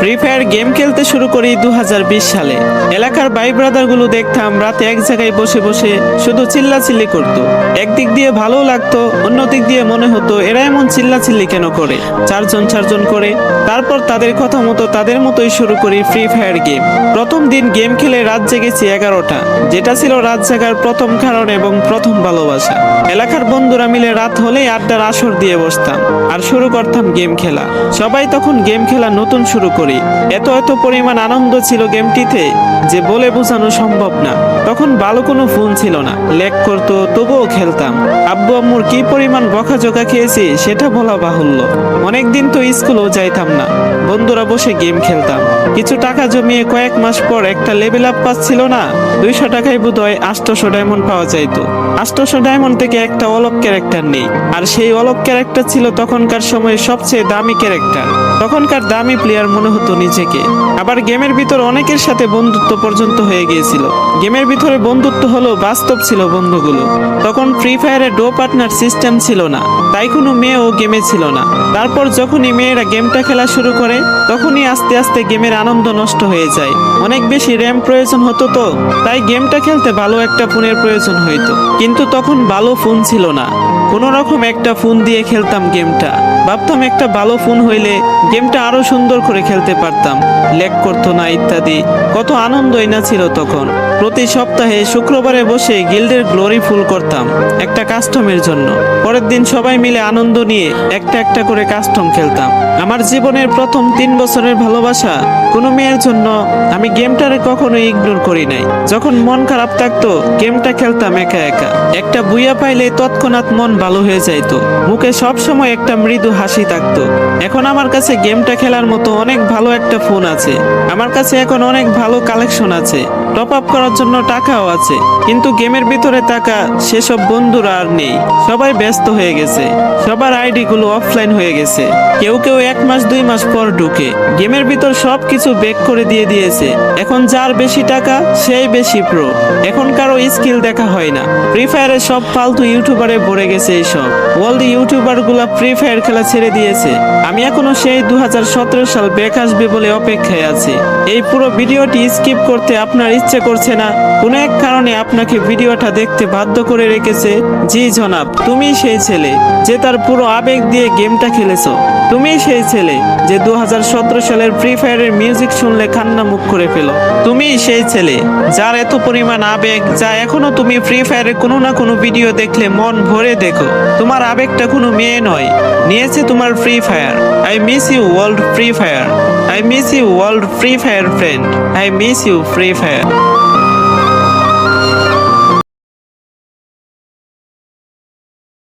Free fire game খেলতে শুরু করি 2020 সালে। এলাকার ভাই ব্রাদারগুলো দেখতাম রাতে এক জায়গায় বসে বসে শুধু চিল্লাচিল্লি করতো। একদিক দিয়ে ভালো লাগতো, অন্য দিক দিয়ে মনে হতো এরা এমন চিল্লাচিল্লি কেন করে, চারজন চারজন করে। তারপর তাদের কথা মতো তাদের মতোই শুরু করি ফ্রি ফায়ার গেম। প্রথম দিন গেম খেলে রাত জেগেছি 11টা, যেটা ছিল রাত জাগার প্রথম কারণ এবং প্রথম ভালোবাসা। এলাকার বন্ধুরা মিলে রাত হলেই আড্ডার আসর দিয়ে বসতাম আর শুরু করতাম গেম খেলা। সবাই তখন গেম খেলা নতুন শুরু করি। এত পরিমাণ আনন্দ ছিল গেমটিতে যে বলে বোঝানো সম্ভব না। তখন ভালো কোনো ফোন ছিল না, ল্যাগ করতো, তবুও খেলতাম। আব্বু আম্মুর কি পরিমাণ বকাঝকা খেয়েছি সেটা বলা বাহুল্য। অনেকদিন তো স্কুলেও যাইতাম না, বন্ধুরা বসে গেম খেলতাম। কিছু টাকা জমিয়ে কয়েক মাস পর একটা লেভেল আপ পাস ছিল না, 200 টাকায় বোধহয় 800 ডায়মন্ড পাওয়া যাইতো। 800 ডায়মন্ড থেকে একটা অলক ক্যারেক্টার নেই, আর সেই অলক ক্যারেক্টার ছিল তখনকার সময়ে সবচেয়ে দামি ক্যারেক্টার। তখনকার দামি প্লেয়ার মনে হতো নিজেকে। আবার গেমের ভিতর অনেকের সাথে বন্ধুত্ব পর্যন্ত হয়ে গিয়েছিল। গেমের ভিতরে বন্ধুত্ব হলো বাস্তব ছিল বন্ধুগুলো। তখন ফ্রি ফায়ারে ডো পার্টনার সিস্টেম ছিল না, তাই কোনো মেয়েও গেমে ছিল না। তারপর যখনই মেয়েরা গেমটা খেলা শুরু করে তখনই আস্তে আস্তে গেমের আনন্দ নষ্ট হয়ে যায়। অনেক বেশি র্যাম প্রয়োজন হতো, তো তাই গেমটা খেলতে ভালো একটা ফোনের প্রয়োজন হইতো। কিন্তু তখন ভালো ফোন ছিল না, কোনো রকম একটা ফোন দিয়ে খেলতাম গেমটা। ভাবতাম একটা ভালো ফোন হইলে গেমটা আরো সুন্দর করে খেলতে পারতাম, ল্যাগ করতো না ইত্যাদি। কত আনন্দই না ছিল তখন। প্রতি সপ্তাহে শুক্রবারে বসে গিল্ডের গ্লোরি ফুল করতাম একটা কাস্টমের জন্য। পরের দিন সবাই মিলে আনন্দ নিয়ে একটা একটা করে কাস্টম খেলতাম। আমার জীবনের প্রথম 3 বছরের ভালোবাসা কোনো মেয়ের জন্য আমি গেমটারে কখনোই ইগনোর করি নাই। যখন মন খারাপ থাকতো গেমটা খেলতাম একা একা। একটা বুইয়া পাইলে তৎক্ষণাৎ মন ভালো হয়ে যাইতো, মুখে সব সময় একটা মৃদু হাসি থাকতো। এখন আমার কাছে গেমটা খেলার মতো অনেক ভালো একটা ফোন আছে, আমার কাছে এখন অনেক ভালো কালেকশন আছে, টপ আপ করার জন্য টাকাও আছে। কিন্তু গেমের ভিতরে থাকা সেসব বন্ধুরা আর নেই, সবাই ব্যস্ত হয়ে গেছে, সবার আইডি গুলো অফলাইন হয়ে গেছে। কেউ কেউ 1 মাস 2 মাস পর ঢুকে গেমের ভিতর সবকিছু বেক করে দিয়েছে। এখন যার বেশি টাকা সেই বেশি প্রো, এখন কারো স্কিল দেখা হয় না। ফ্রি ফায়ারে সব ফালতু ইউটিউবারে ভরে গেছে এইসব। ওয়ার্ল্ড ইউটিউবার গুলা ফ্রি ফায়ার খেলা ছেড়ে দিয়েছে। আমি এখনো সেই 2017 সাল ব্যাক আসবে বলে অপেক্ষায় আছি। এই পুরো ভিডিওটি স্কিপ করতে আপনার ইচ্ছে করছে না, কোনো এক কারণে আপনাকে ভিডিওটা দেখতে বাধ্য করে রেখেছে। জি জনাব, তুমি সেই ছেলে যে তার পুরো আবেগ দিয়ে গেমটা খেলেছো। তুমি সেই ছেলে যে 2017 সালের ফ্রি ফায়ারের মিউজিক শুনলে কান্না মুখ করে ফেলো। তুমি সেই ছেলে যার এত পরিমাণ আবেগ যা এখনো তুমি ফ্রি ফায়ারের কোনো না কোনো ভিডিও দেখলে মন ভরে দেখো। তোমার আবেগটা কোনো মেয়ে নয়, নিয়েছে তোমার free fire. I miss you world free fire, I miss you world free fire friend, I miss you free fire.